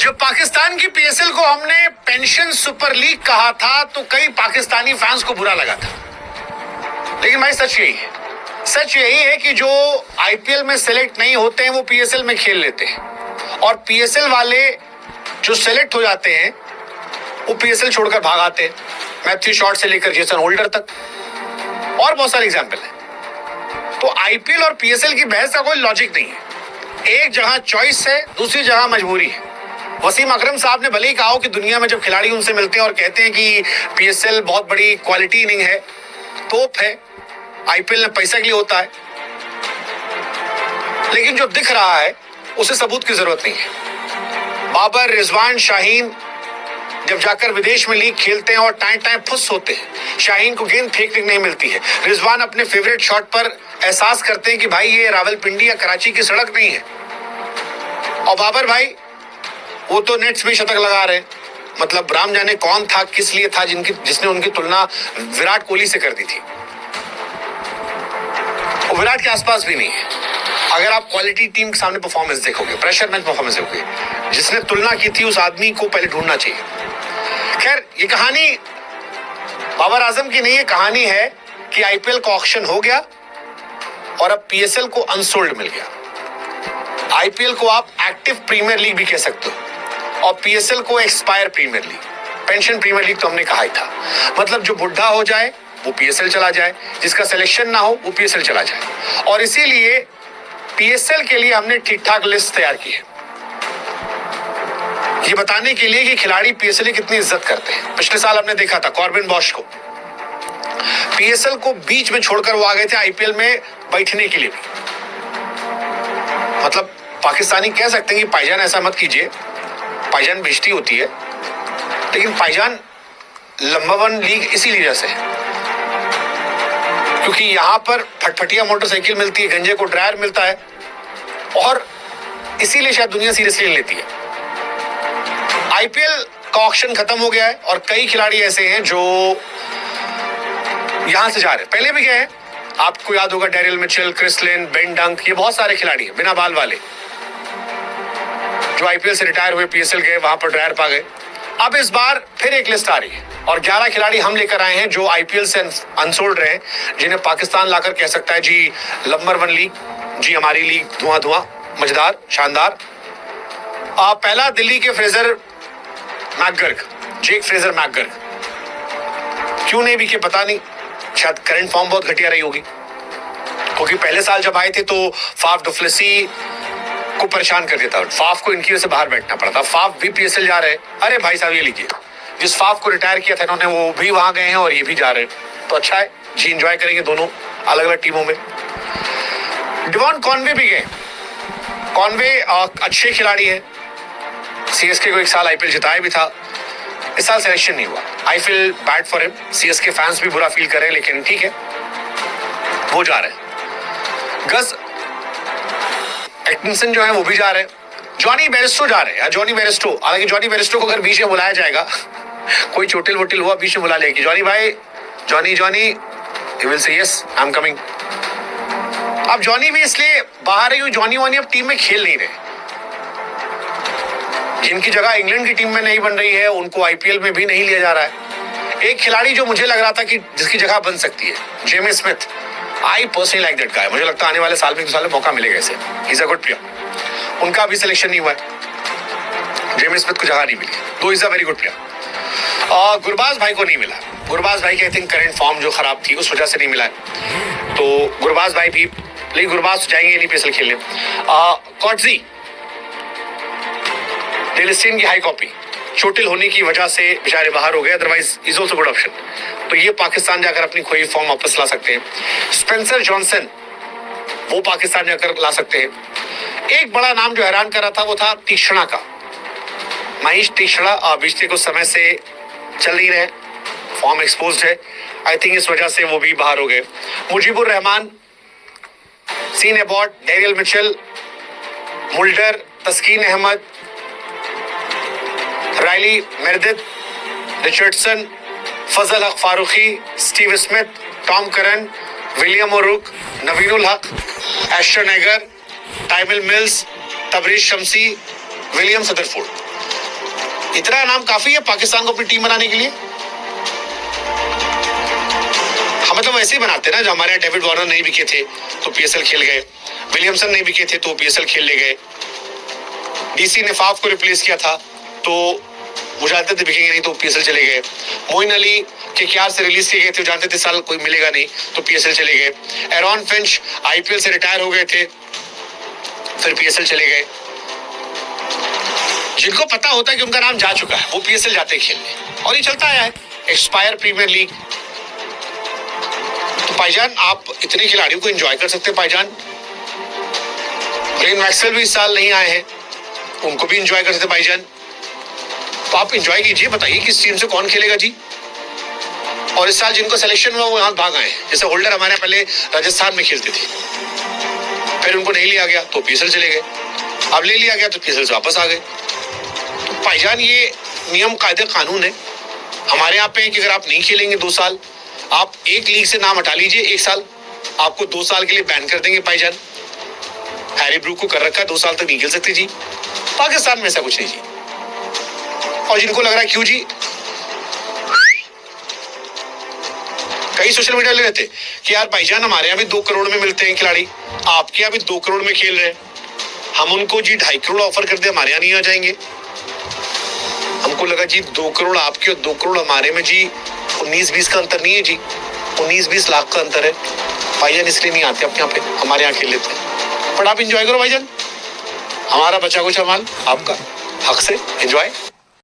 जब पाकिस्तान की पीएसएल को हमने पेंशन सुपर लीग कहा था तो कई पाकिस्तानी फैंस को बुरा लगा था, लेकिन भाई सच यही है, सच यही है कि जो आईपीएल में सेलेक्ट नहीं होते हैं वो पीएसएल में खेल लेते हैं, और पीएसएल वाले जो सेलेक्ट हो जाते हैं वो पीएसएल छोड़कर भाग आते हैं। मैथ्यू शॉर्ट से लेकर जेसन होल्डर तक और बहुत सारे एग्जाम्पल है। तो आईपीएल और पीएसएल की बहस का कोई लॉजिक नहीं है। एक जहां चॉइस है, दूसरी जगह मजबूरी है। वसीम अकरम साहब ने भले ही कहा हो कि दुनिया में जब खिलाड़ी उनसे मिलते हैं और कहते हैं कि पीएसएल बहुत बड़ी क्वालिटी इनिंग है, तोप है, आईपीएल में पैसा के लिए होता है, लेकिन जो दिख रहा है उसे सबूत की जरूरत नहीं है। बाबर, रिजवान, शाहीन जब जाकर विदेश में लीग खेलते हैं और टाइम टाइम फुस होते हैं, शाहीन को गेंद फेंकने नहीं मिलती है, रिजवान अपने फेवरेट शॉट पर एहसास करते हैं कि भाई ये रावलपिंडी या कराची की सड़क नहीं है, और बाबर भाई वो तो नेट्स में शतक लगा रहे हैं। मतलब राम जाने कौन था, किस लिए था जिसने उनकी तुलना विराट कोहली से कर दी थी। वो विराट के आसपास भी नहीं है। अगर आप क्वालिटी टीम के सामने परफॉर्मेंस देखोगे, प्रेशर मैच परफॉर्मेंस देखोगे, जिसने तुलना की थी उस आदमी को पहले ढूंढना चाहिए। खैर, ये कहानी बाबर आजम की नहीं है, कहानी है कि आईपीएल का ऑक्शन हो गया और अब पीएसएल को अनसोल्ड मिल गया। आईपीएल को आप एक्टिव प्रीमियर लीग भी कह सकते हो और पीएसएल को expire premier league, pension premier league तो हमने कहा ही था। मतलब जो बुढ़ा हो जाए वो पीएसएल चला जाए, जिसका सिलेक्शन ना हो वो पीएसएल चला जाए। और इसीलिए पीएसएल के लिए हमने ठीक ठाक लिस्ट तैयार की है, ये बताने के लिए कि खिलाड़ी पीएसएल की कितनी इज्जत करते हैं। पिछले साल हमने देखा था कॉर्बिन बॉश को, पीएसएल को बीच में छोड़कर वो आ गए थे आईपीएल में बैठने के लिए भी। मतलब पाकिस्तानी कह सकते हैं कि पाईजान ऐसा मत कीजिए, पाईजान बेइज्जती होती है, लेकिन पाईजान नंबर 1 लीग इसीलिए से है क्योंकि यहां पर फटफटिया मोटरसाइकिल मिलती है, गंजे को ड्रायर मिलता है, और इसीलिए शायद दुनिया सीरियसली लेती है। आईपीएल का ऑक्शन खत्म हो गया है और कई खिलाड़ी ऐसे हैं जो यहां से जा रहे हैं, पहले भी गए हैं। आपको याद होगा Daryl Mitchell, Chris Lynn, Ben Dunk, ये बहुत सारे खिलाड़ी हैं बिना बाल वाले जो आईपीएल से रिटायर हुए, पीएसएल गए, वहां पर ड्रायर पा गए। अब इस बार फिर एक लिस्ट आ रही है और 11 खिलाड़ी हम लेकर आए हैं जो आईपीएल से अनसोल्ड रहे, जिन्हें पाकिस्तान लाकर कह सकता है जी नंबर 1 लीग, जी हमारी लीग, धुआं धुआं, मजेदार, शानदार। पहला दिल्ली के फ्रेजर मैकगर्ग, जेक फ्रेजर मैकगर्ग, क्यों नहीं भी के पता नहीं, शायद करंट फॉर्म बहुत घटिया रही होगी, क्योंकि पहले साल जब आए थे तो फाफ डुप्लेसी को परेशान कर देता, फाफ को इनकी वजह से बाहर बैठना पड़ा था। फाफ भी पीएसएल जा रहे हैं, अरे भाई साहब ये लीजिए, जिस फाफ को रिटायर किया था इन्होंने वो भी वहां गए हैं और ये भी जा रहे हैं, तो अच्छा है जी, एंजॉय करेंगे दोनों अलग अलग टीमों में। डिवॉन कॉनवे भी गए, कॉनवे अच्छे खिलाड़ी है, सीएसके को एक साल आईपीएल जिताया भी था, इस साल सिलेक्शन नहीं हुआ। I feel bad for him, CSK fans भी बुरा फील कर रहे हैं, लेकिन ठीक है वो जा रहे हैं। गज एटकिंसन जो है वो भी जा रहे हैं, जॉनी बेयरस्टो जा रहे हैं, जॉनी बेयरस्टो, हालांकि जॉनी बेयरस्टो को अगर बीच में बुलाया जाएगा, कोई चोटिल वोटिल हुआ बीच में बुला लेगी, जॉनी भाई, Johnny he will say yes I am coming. अब जॉनी भी इसलिए बाहर है क्योंकि जॉनी वानी अब टीम में खेल नहीं रहे, जिनकी जगह इंग्लैंड की टीम में नहीं बन रही है उनको आईपीएल में भी नहीं लिया जा रहा है। एक खिलाड़ी जो मुझे लग रहा था कि जिसकी जगह बन सकती है, Jamie Smith, I personally like that guy, मुझे लगता है आने वाले साल में 2 साल में मौका मिलेगा इसे, he is a good player. उनका भी सिलेक्शन नहीं हुआ है, जेमी स्मिथ को जगह नहीं मिली, तो is a very good player. Gurbaz भाई को नहीं मिला, गुरबाज भाई की आई थिंक करंट फॉर्म जो खराब थी उस वजह से नहीं मिला है, तो गुरबाज भाई भी, लेकिन गुरबाज जाएंगे नहीं पीएसएल खेलने। कॉटजी डेलिस्टीन की हाई कॉपी, चोटिल होने की वजह से बेचारे बाहर हो गए, otherwise is also good option, तो ये पाकिस्तान जाकर अपनी खोई फॉर्म वापस ला सकते हैं। स्पेंसर जॉनसन वो पाकिस्तान जाकर ला सकते हैं। एक बड़ा नाम जो हैरान कर रहा था वो था तीक्ष्णा का, महेश तीक्ष्णा, पिछले कुछ समय से चल नहीं रहे, फॉर्म एक्सपोज्ड है, आई थिंक इस वजह से वो भी बाहर हो गए। Mujibur Rahman, Sean Abbott, Daryl Mitchell, Mulder, Taskin Ahmed, Riley Meredith, Richardson, Fazal Haq Farooqi, Steve Smith, Tom Curran, William O'Rourke, Naveen ul Haq, Ashton Agar, Tymal Mills, Tabraiz Shamsi, William Sutherland, इतना नाम काफी है पाकिस्तान को अपनी टीम बनाने के लिए? हम मतलब वैसे ही बनाते ना, जो हमारे यहाँ डेविड वार्नर नहीं बिके थे तो पीएसएल खेल गए, विलियमसन नहीं बिके थे तो पीएसएल खेल ले गए, डीसी ने फाफ को रिप्लेस किया था तो वो जानते थे बिकेंगे नहीं तो पीएसएल चले गए, मोइन अली केकेआर से रिलीज किए गए थे, जानते थे साल कोई मिलेगा नहीं तो पीएसएल चले गए, एरॉन फिंच आईपीएल से रिटायर हो गए थे फिर पीएसएल चले गए। जिनको पता होता है कि उनका नाम जा चुका है वो पीएसएल जाते खेलने, और ये चलता आया है। एक्सपायर प्रीमियर लीग, तो भाईजान आप इतने खिलाड़ियों को एंजॉय कर सकते हैं भाईजान। ग्लेन मैक्सवेल भी इस साल नहीं आए हैं, उनको भी एंजॉय कर सकते भाईजान। तो आप एंजॉय कीजिए, बताइए किस टीम से कौन खेलेगा जी। और इस साल जिनको सिलेक्शन हुआ वो यहाँ भाग आए, जैसे होल्डर हमारे पहले राजस्थान में खेलते थे, फिर उनको नहीं लिया गया तो पीएसएल चले गए, अब ले लिया गया तो पीएसएल से वापस आ गए। तो भाईजान ये नियम कायदे कानून है हमारे यहाँ पे कि अगर आप नहीं खेलेंगे 2 साल, आप एक लीग से नाम हटा लीजिए, 1 साल आपको 2 साल के लिए बैन कर देंगे भाईजान। हैरी ब्रूक को कर रखा है 2 साल तक नहीं खेल सकते जी, पाकिस्तान में ऐसा कुछ नहीं जी। और जिनको लग रहा है क्यों जी, कई सोशल मीडिया ले रहे थे कि यार भाईजान हमारे यहाँ भी 2 करोड़ में मिलते हैं खिलाड़ी, आपके यहाँ भी 2 करोड़ में खेल रहे हैं, हम उनको जी 2.5 करोड़ ऑफर कर दे, हमारे यहाँ नहीं आ जाएंगे। हमको लगा जी 2 करोड़ आपके और 2 करोड़ हमारे में जी 19-20 का अंतर नहीं है जी, 19-20 लाख का अंतर है भाईजान, इसलिए नहीं आते अपने यहाँ पे, हमारे यहाँ खेल लेते हैं। पर आप एंजॉय करो भाईजान, हमारा बचा कुछ माल आपका हक से एंजॉय।